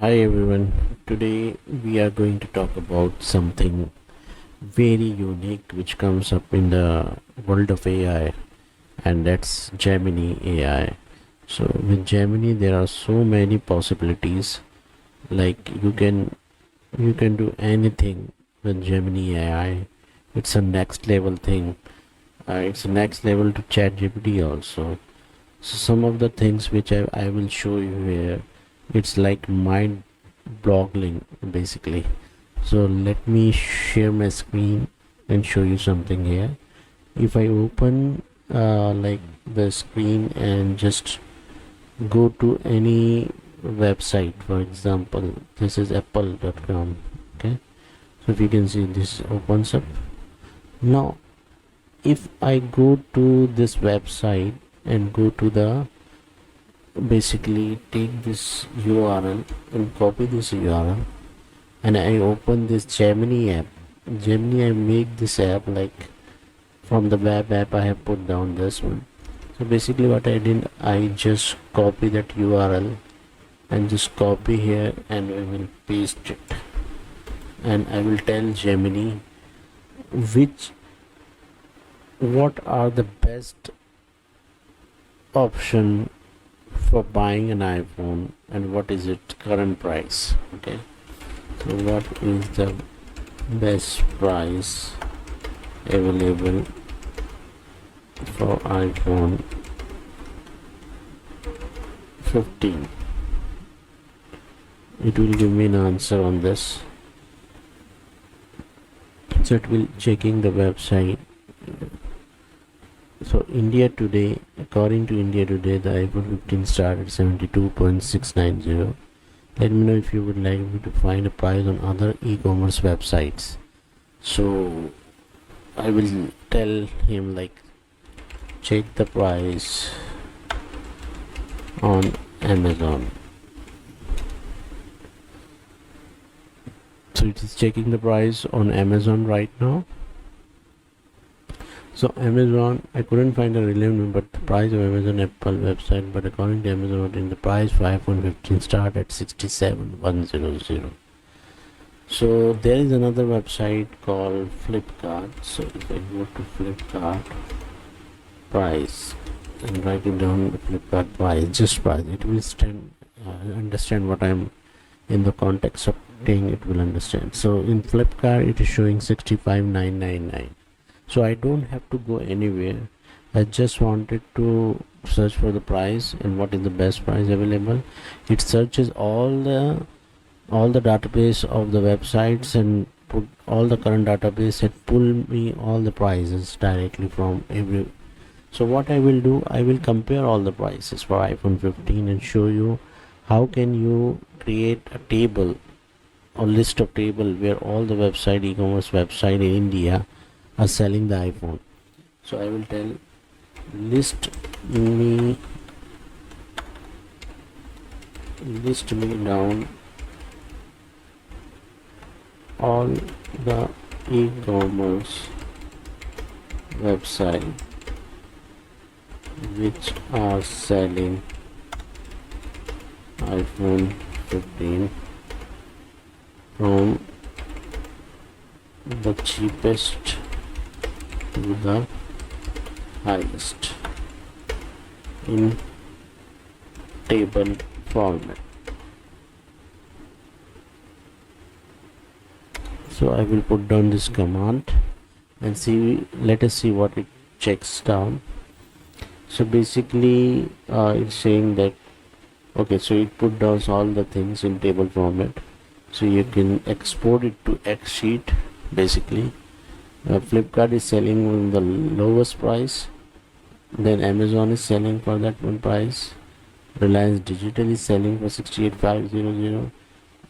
Hi everyone. Today we are going to talk about something very unique which comes up in the world of AI, and that's Gemini AI. So with Gemini there are so many possibilities. Like you can do anything with Gemini AI. It's a next level thing. It's a next level to ChatGPT also. So some of the things which I will show you here, it's like mind boggling basically. So let me share my screen and show you something here. If I open like the screen and just go to any website, for example this is apple.com. Okay, so if you can see, this opens up. Now if I go to this website and go to the, basically take this URL and copy this URL, and I open this Gemini app. Gemini, I make this app like from the web app. I have put down this one. So basically what I did, I just copy that URL and just copy here, and I will paste it, and I will tell Gemini which what are the best option for buying an iPhone and what is its current price. Okay, so what is the best price available for iPhone 15? It will give me an answer on this. So it will checking the website. So India today, according to India today, the iPhone 15 started 72.690. Let me know if you would like me to find a price on other e-commerce websites. So I will tell him like check the price on Amazon. So it is checking the price on Amazon right now. So Amazon, I couldn't find a relevant, but the price of Amazon Apple website, but according to Amazon, in the price for iPhone 15 start at 67,100. So there is another website called Flipkart. So if I go to Flipkart price and write it down, the Flipkart price, just price, it will understand what I'm in the context of thing. It will understand. So in Flipkart, it is showing 65,999. So I don't have to go anywhere. I just wanted to search for the price and what is the best price available. It searches all the database of the websites and put all the current database and pull me all the prices directly from every. So what I will do, I will compare all the prices for iPhone 15 and show you how can you create a table or list of table where all the website, e-commerce website in India are selling the iPhone. So I will tell list me down all the e-commerce website which are selling iPhone 15 from the cheapest to the highest in table format. So I will put down this command and see, let us see what it checks down. So basically it's saying that, okay, so it put down all the things in table format, so you can export it to X sheet. Basically Flipkart is selling on the lowest price, then Amazon is selling for that one price, Reliance Digital is selling for 68,500,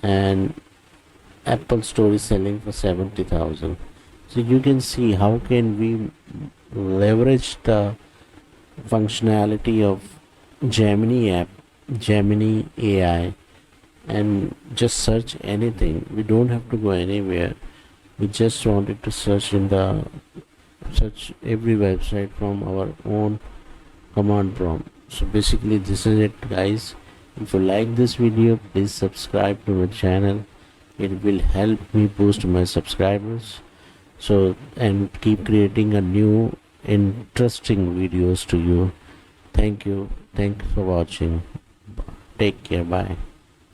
and Apple Store is selling for 70,000. So you can see how can we leverage the functionality of Gemini app, Gemini AI, and just search anything. We don't have to go anywhere. We just wanted to search every website from our own command prompt. So basically this is it, guys. If you like this video, please subscribe to my channel. It will help me boost my subscribers. So, and keep creating a new interesting videos to you. Thank you. Thanks for watching. Take care. Bye.